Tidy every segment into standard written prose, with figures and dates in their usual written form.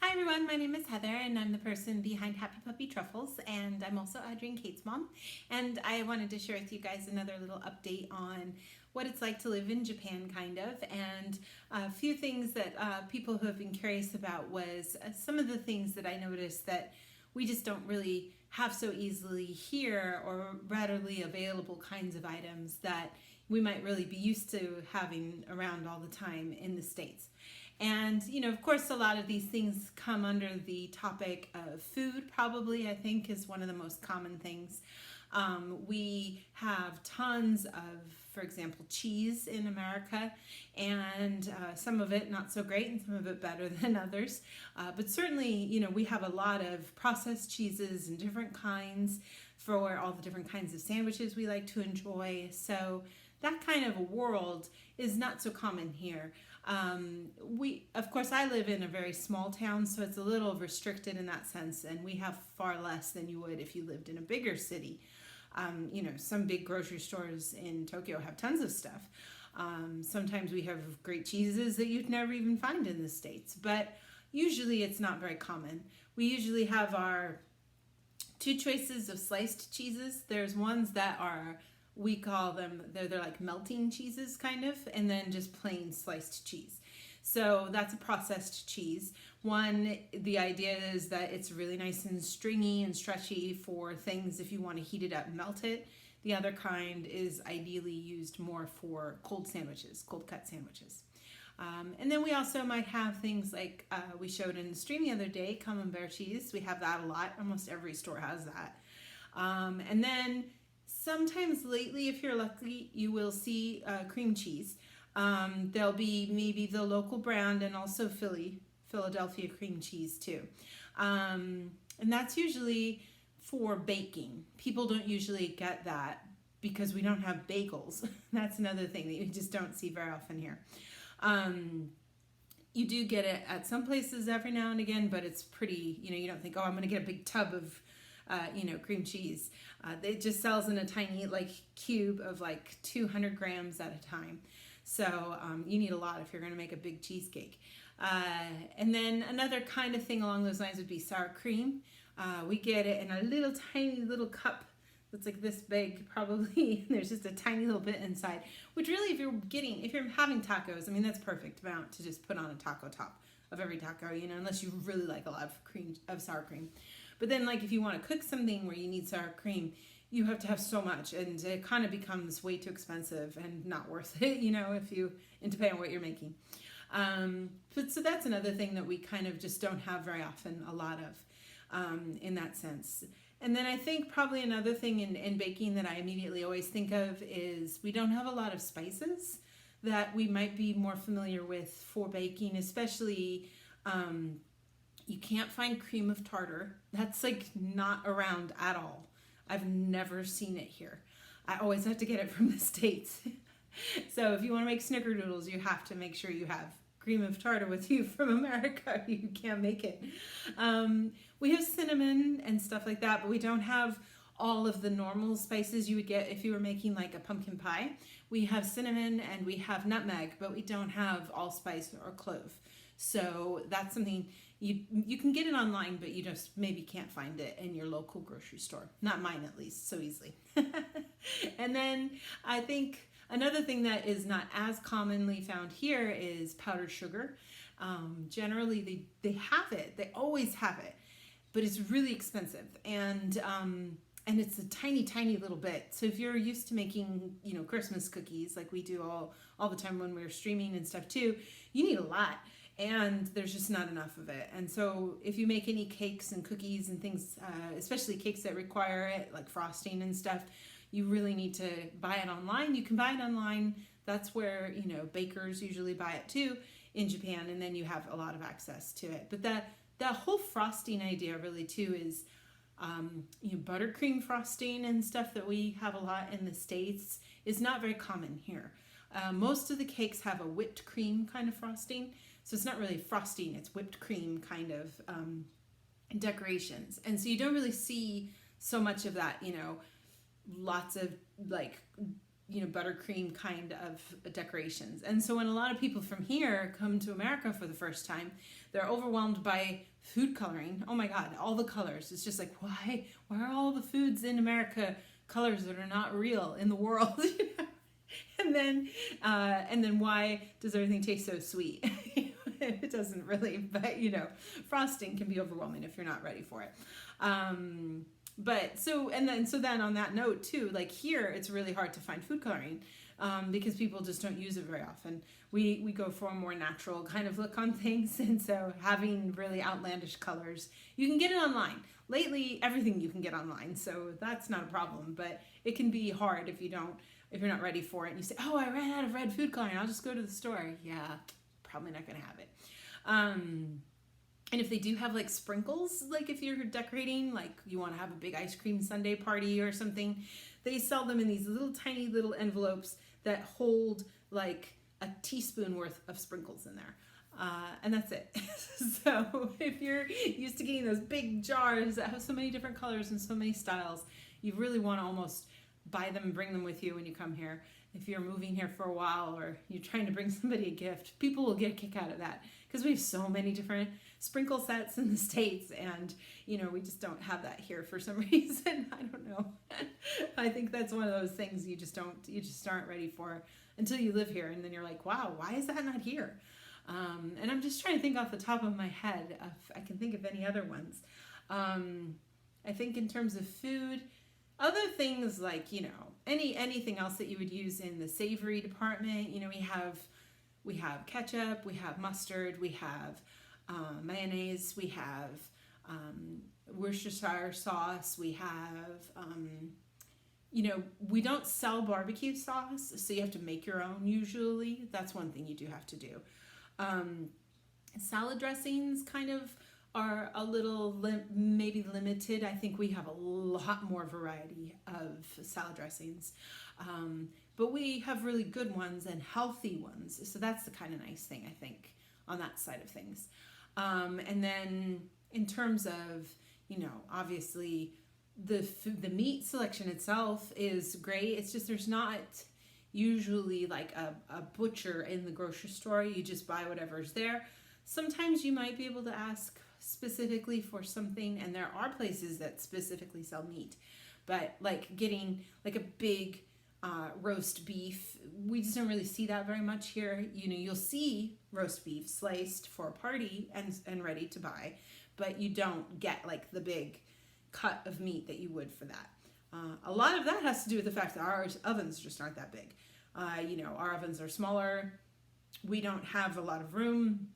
Hi everyone, my name is Heather and I'm the person behind Happy Puppy Truffles, and I'm also Audrey and Kate's mom. And I wanted to share with you guys another little update on what it's like to live in Japan, kind of. And a few things that people who have been curious about was some of the things that I noticed that we just don't really have so easily here, or readily available kinds of items that we might really be used to having around all the time in the States. And, of course, a lot of these things come under the topic of food, probably, I think, is one of the most common things. We have tons of, for example, cheese in America, and some of it not so great and some of it better than others. But certainly, we have a lot of processed cheeses and different kinds for all the different kinds of sandwiches we like to enjoy. So that kind of a world is not so common here. Of course, I live in a very small town, so it's a little restricted in that sense, and we have far less than you would if you lived in a bigger city. Some big grocery stores in Tokyo have tons of stuff. Sometimes we have great cheeses that you'd never even find in the States, but usually it's not very common. We usually have our two choices of sliced cheeses. There's ones that are, we call them, they're like melting cheeses kind of, and then just plain sliced cheese. So that's a processed cheese. One, the idea is that it's really nice and stringy and stretchy for things if you want to heat it up and melt it. The other kind is ideally used more for cold sandwiches, cold cut sandwiches. And then we also might have things like we showed in the stream the other day, camembert cheese. We have that a lot. Almost every store has that. And then sometimes lately, if you're lucky, you will see cream cheese. There'll be maybe the local brand and also Philadelphia cream cheese too. And that's usually for baking. People don't usually get that because we don't have bagels. That's another thing that you just don't see very often here. You do get it at some places every now and again, but it's pretty, you don't think, oh, I'm going to get a big tub of cream cheese. It just sells in a tiny cube of 200 grams at a time. So you need a lot if you're going to make a big cheesecake. And then another kind of thing along those lines would be sour cream. We get it in a little tiny little cup that's like this big probably. There's just a tiny little bit inside, which really if you're having tacos, I mean, that's perfect amount to just put on a taco top of every taco, unless you really like a lot of sour cream. But then if you want to cook something where you need sour cream, you have to have so much, and it kind of becomes way too expensive and not worth it, depending on what you're making. So that's another thing that we kind of just don't have very often a lot of in that sense. And then I think probably another thing in baking that I immediately always think of is we don't have a lot of spices that we might be more familiar with for baking, especially you can't find cream of tartar. That's not around at all. I've never seen it here. I always have to get it from the States. So if you want to make snickerdoodles, you have to make sure you have cream of tartar with you from America. You can't make it. We have cinnamon and stuff like that, but we don't have all of the normal spices you would get if you were making a pumpkin pie. We have cinnamon and we have nutmeg, but we don't have allspice or clove. So that's something you can get it online, but you just maybe can't find it in your local grocery store. Not mine, at least, so easily. And then I think another thing that is not as commonly found here is powdered sugar. Generally, they have it. They always have it, but it's really expensive, and it's a tiny, tiny little bit. So if you're used to making, Christmas cookies like we do all the time when we're streaming and stuff too, you need a lot. And there's just not enough of it. And so if you make any cakes and cookies and things, especially cakes that require it, like frosting and stuff, you really need to buy it online. You can buy it online. That's where, bakers usually buy it too in Japan, and then you have a lot of access to it. But that whole frosting idea really too is buttercream frosting and stuff that we have a lot in the States is not very common here. Most of the cakes have a whipped cream kind of frosting. So it's not really frosting, it's whipped cream kind of decorations. And so you don't really see so much of that, lots of buttercream kind of decorations. And so when a lot of people from here come to America for the first time, they're overwhelmed by food coloring. Oh my God, all the colors. It's just like, why are all the foods in America colors that are not real in the world? And then why does everything taste so sweet? It doesn't really, but frosting can be overwhelming if you're not ready for it. But so then on that note too, like here, it's really hard to find food coloring because people just don't use it very often. We go for a more natural kind of look on things, and so having really outlandish colors, you can get it online. Lately, everything you can get online, so that's not a problem. But it can be hard if you're not ready for it, and you say, "Oh, I ran out of red food coloring. I'll just go to the store." Yeah, probably not going to have it. And if they do have like sprinkles, like if you're decorating, like you want to have a big ice cream sundae party or something, they sell them in these little tiny little envelopes that hold like a teaspoon worth of sprinkles in there. And that's it. So if you're used to getting those big jars that have so many different colors and so many styles, you really want to almost buy them and bring them with you when you come here. If you're moving here for a while or you're trying to bring somebody a gift, people will get a kick out of that because we have so many different sprinkle sets in the States, and we just don't have that here for some reason. I don't know. I think that's one of those things you just aren't ready for until you live here, and then you're like, wow, why is that not here? And I'm just trying to think off the top of my head if I can think of any other ones. I think in terms of food, other things like, anything else that you would use in the savory department, we have ketchup, we have mustard, we have mayonnaise, we have Worcestershire sauce, we have, we don't sell barbecue sauce, so you have to make your own usually. That's one thing you do have to do. Salad dressings kind of are a little maybe limited. I think we have a lot more variety of salad dressings. But we have really good ones and healthy ones. So that's the kind of nice thing, I think, on that side of things. And then in terms of, obviously the meat selection itself is great. It's just there's not usually like a butcher in the grocery store. You just buy whatever's there. Sometimes you might be able to ask specifically for something, and there are places that specifically sell meat. But like getting like a big roast beef, we just don't really see that very much here. You'll see roast beef sliced for a party and ready to buy, but you don't get like the big cut of meat that you would for that. A lot of that has to do with the fact that our ovens just aren't that big. Our ovens are smaller. We don't have a lot of room.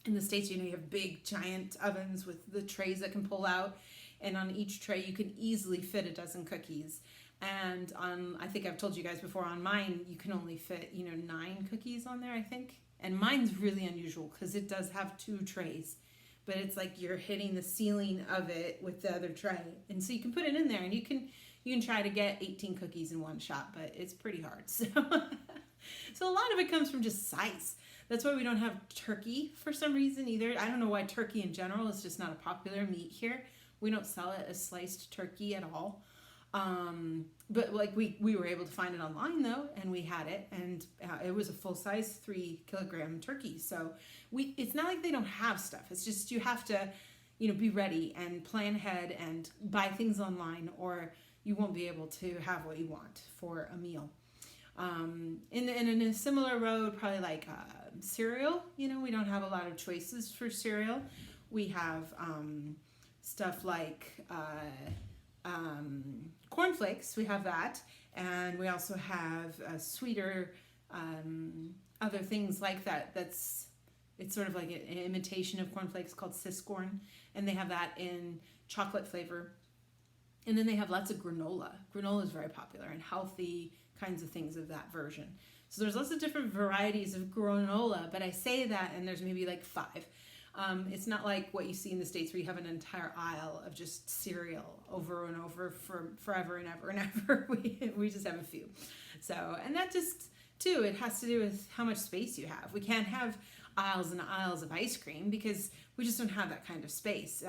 In the States, you have big giant ovens with the trays that can pull out, and on each tray you can easily fit a dozen cookies. And I think I've told you guys before, on mine you can only fit 9 cookies on there, I think. And mine's really unusual because it does have 2 trays, but it's like you're hitting the ceiling of it with the other tray, and so you can put it in there, and you can try to get 18 cookies in one shot, but it's pretty hard. So a lot of it comes from just size. That's why we don't have turkey for some reason either. I don't know why turkey in general is just not a popular meat here. We don't sell it as sliced turkey at all. But like we were able to find it online though, and we had it, and it was a full size 3-kilogram turkey. So it's not like they don't have stuff. It's just you have to, be ready and plan ahead and buy things online, or you won't be able to have what you want for a meal. In a similar road, probably like cereal. We don't have a lot of choices for cereal. We have stuff like cornflakes. We have that, and we also have sweeter other things like that. It's sort of like an imitation of cornflakes called Siscorn, and they have that in chocolate flavor. And then they have lots of granola. Granola is very popular, and healthy kinds of things of that version. So there's lots of different varieties of granola, but I say that and there's maybe like 5. It's not like what you see in the States where you have an entire aisle of just cereal over and over for forever and ever and ever. We just have a few. So, and that just, too, it has to do with how much space you have. We can't have aisles and aisles of ice cream because we just don't have that kind of space.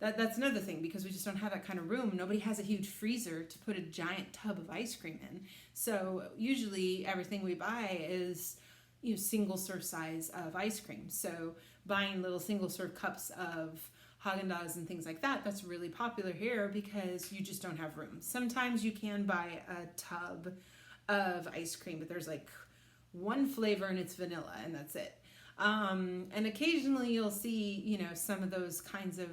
That's another thing, because we just don't have that kind of room. Nobody has a huge freezer to put a giant tub of ice cream in. So usually everything we buy is single serve size of ice cream. So buying little single serve cups of Haagen-Dazs and things like that. That's really popular here because you just don't have room. Sometimes you can buy a tub of ice cream, but there's like one flavor and it's vanilla and that's it. And occasionally you'll see, you know, some of those kinds of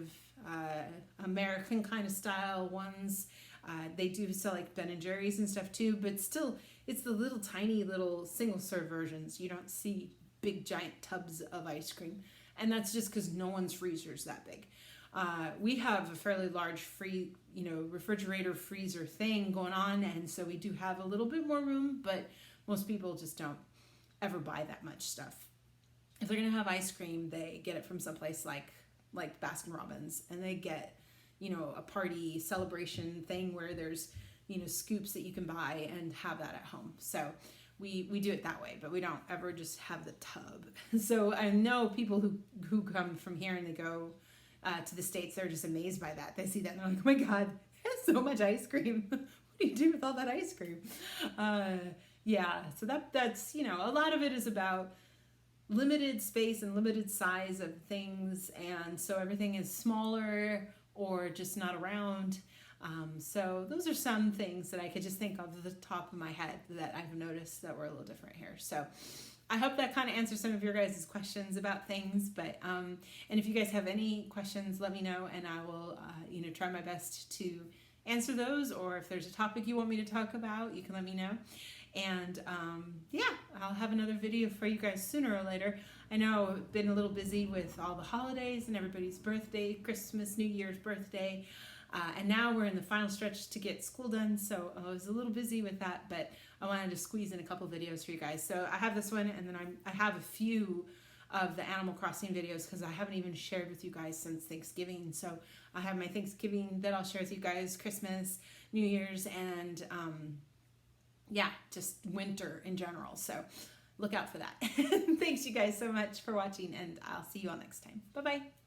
American kind of style ones. They do sell like Ben & Jerry's and stuff too, but still it's the little tiny little single serve versions. You don't see big giant tubs of ice cream. And that's just because no one's freezer is that big. We have a fairly large refrigerator freezer thing going on, and so we do have a little bit more room, but most people just don't ever buy that much stuff. If they're gonna have ice cream, they get it from someplace like Baskin Robbins, and they get, you know, a party celebration thing where there's, you know, scoops that you can buy and have that at home. So we do it that way, but we don't ever just have the tub. So I know people who come from here and they go to the States, they're just amazed by that. They see that and they're like, oh my God, there's so much ice cream. What do you do with all that ice cream? Yeah, so that's, you know, a lot of it is about limited space and limited size of things, and so everything is smaller or just not around. So those are some things that I could just think of the top of my head that I've noticed that were a little different here. So I hope that kind of answers some of your guys' questions about things. But and if you guys have any questions, let me know, and I will you know, try my best to answer those. Or if there's a topic you want me to talk about, you can let me know. And yeah, I'll have another video for you guys sooner or later. I know I've been a little busy with all the holidays and everybody's birthday, Christmas, New Year's birthday. And now we're in the final stretch to get school done, so I was a little busy with that, but I wanted to squeeze in a couple videos for you guys. So I have this one, and then I have a few of the Animal Crossing videos because I haven't even shared with you guys since Thanksgiving. So I have my Thanksgiving that I'll share with you guys, Christmas, New Year's, and yeah, just winter in general. So look out for that. Thanks you guys so much for watching, and I'll see you all next time. Bye-bye.